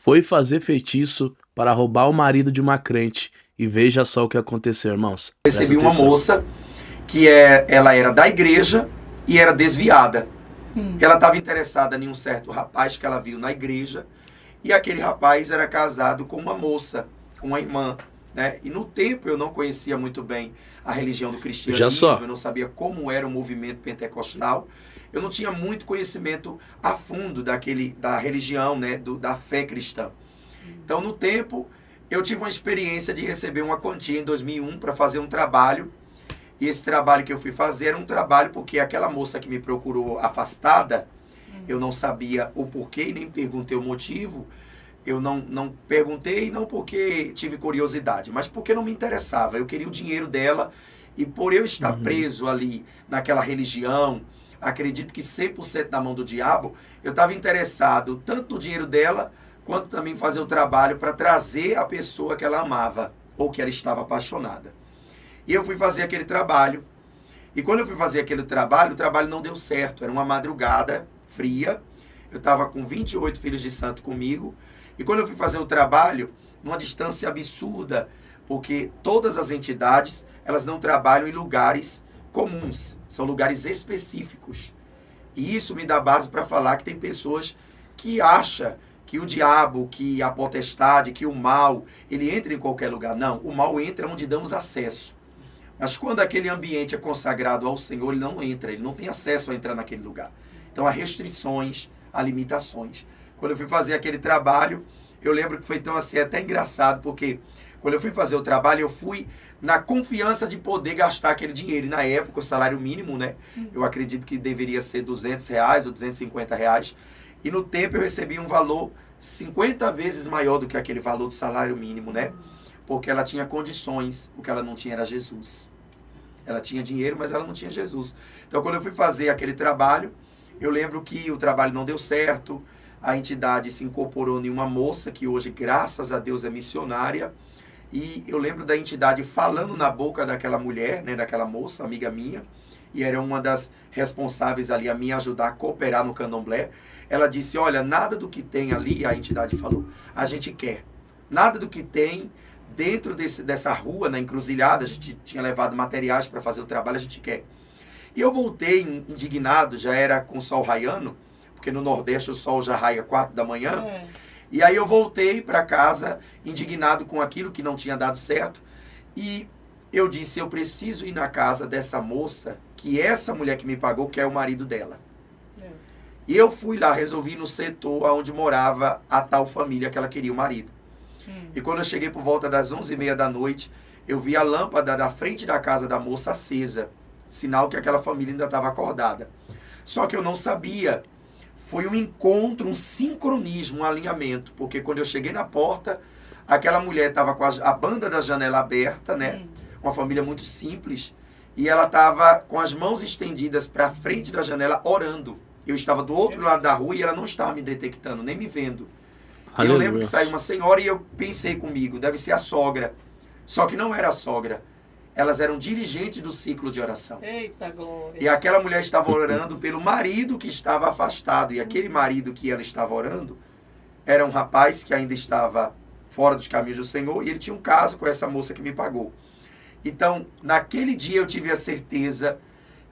foi fazer feitiço para roubar o marido de uma crente. E veja só o que aconteceu, irmãos. Recebi uma moça que ela era da igreja e era desviada. Ela estava interessada em um certo rapaz que ela viu na igreja, e aquele rapaz era casado com uma moça, uma irmã, né? E no tempo eu não conhecia muito bem a religião do cristianismo, eu não sabia como era o movimento pentecostal, eu não tinha muito conhecimento a fundo da religião, né? Da fé cristã. Então, no tempo, eu tive uma experiência de receber uma quantia em 2001 para fazer um trabalho. E esse trabalho que eu fui fazer era um trabalho porque aquela moça que me procurou afastada, eu não sabia o porquê e nem perguntei o motivo. Eu não perguntei, não porque tive curiosidade, mas porque não me interessava. Eu queria o dinheiro dela e por eu estar preso ali naquela religião, acredito que 100% na mão do diabo, eu estava interessado tanto no dinheiro dela, quanto também fazer o trabalho para trazer a pessoa que ela amava ou que ela estava apaixonada. E eu fui fazer aquele trabalho. E quando eu fui fazer aquele trabalho, o trabalho não deu certo. Era uma madrugada fria. Eu estava com 28 filhos de santo comigo. E quando eu fui fazer o trabalho, numa distância absurda, porque todas as entidades, elas não trabalham em lugares comuns. São lugares específicos. E isso me dá base para falar que tem pessoas que acham que o diabo, que a potestade, que o mal, ele entra em qualquer lugar. Não, o mal entra onde damos acesso. Mas quando aquele ambiente é consagrado ao Senhor, ele não entra, ele não tem acesso a entrar naquele lugar. Então há restrições, há limitações. Quando eu fui fazer aquele trabalho, eu lembro que foi tão assim, até engraçado, porque quando eu fui fazer o trabalho, eu fui na confiança de poder gastar aquele dinheiro. E na época, o salário mínimo, né? Eu acredito que deveria ser R$200 ou R$250. E no tempo eu recebi um valor 50 vezes maior do que aquele valor do salário mínimo, né? Porque ela tinha condições, o que ela não tinha era Jesus. Ela tinha dinheiro, mas ela não tinha Jesus. Então, quando eu fui fazer aquele trabalho, eu lembro que o trabalho não deu certo, a entidade se incorporou em uma moça, que hoje, graças a Deus, é missionária, e eu lembro da entidade falando na boca daquela mulher, né, daquela moça, amiga minha, e era uma das responsáveis ali a me ajudar a cooperar no candomblé. Ela disse, olha, nada do que tem ali, a entidade falou, a gente quer. Nada do que tem dentro dessa rua, na encruzilhada, a gente tinha levado materiais para fazer o trabalho, a gente quer. E eu voltei indignado, já era com o sol raiando, porque no Nordeste o sol já raia 4 da manhã. E aí eu voltei para casa indignado com aquilo que não tinha dado certo. E eu disse, eu preciso ir na casa dessa moça, que essa mulher que me pagou, que é o marido dela. E eu fui lá, resolvi ir no setor onde morava a tal família que ela queria o marido. E quando eu cheguei por volta das 11h30 da noite, eu vi a lâmpada da frente da casa da moça acesa. Sinal que aquela família ainda estava acordada. Só que eu não sabia. Foi um encontro, um sincronismo, um alinhamento. Porque quando eu cheguei na porta, aquela mulher estava com a banda da janela aberta, né? Uma família muito simples. E ela estava com as mãos estendidas para a frente da janela, orando. Eu estava do outro lado da rua e ela não estava me detectando, nem me vendo. E eu lembro que saiu uma senhora e eu pensei comigo, deve ser a sogra. Só que não era a sogra. Elas eram dirigentes do ciclo de oração. Eita glória! E aquela mulher estava orando pelo marido que estava afastado. E aquele marido que ela estava orando era um rapaz que ainda estava fora dos caminhos do Senhor. E ele tinha um caso com essa moça que me pagou. Então, naquele dia eu tive a certeza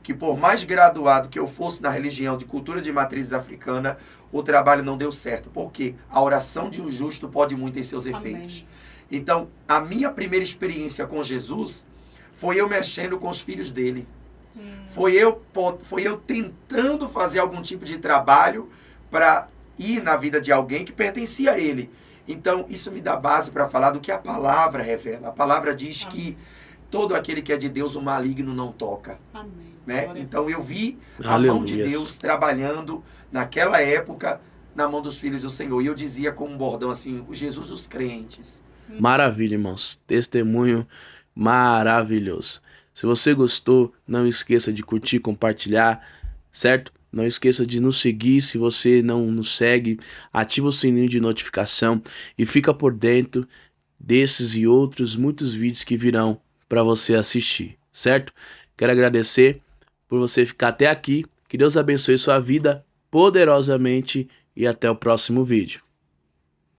que por mais graduado que eu fosse na religião de cultura de matrizes africana, o trabalho não deu certo. Porque a oração de um justo pode muito em seus efeitos. Amém. Então, a minha primeira experiência com Jesus foi eu mexendo com os filhos dele. Foi eu tentando fazer algum tipo de trabalho para ir na vida de alguém que pertencia a ele. Então, isso me dá base para falar do que a palavra revela. A palavra diz que todo aquele que é de Deus, o maligno não toca. Amém. Né? Então, eu vi a mão de Deus trabalhando naquela época na mão dos filhos do Senhor. E eu dizia com um bordão assim, o Jesus dos crentes. Maravilha, irmãos. Testemunho maravilhoso. Se você gostou, não esqueça de curtir, compartilhar, certo? Não esqueça de nos seguir. Se você não nos segue, ativa o sininho de notificação e fica por dentro desses e outros muitos vídeos que virão para você assistir, certo? Quero agradecer por você ficar até aqui. Que Deus abençoe sua vida poderosamente e até o próximo vídeo.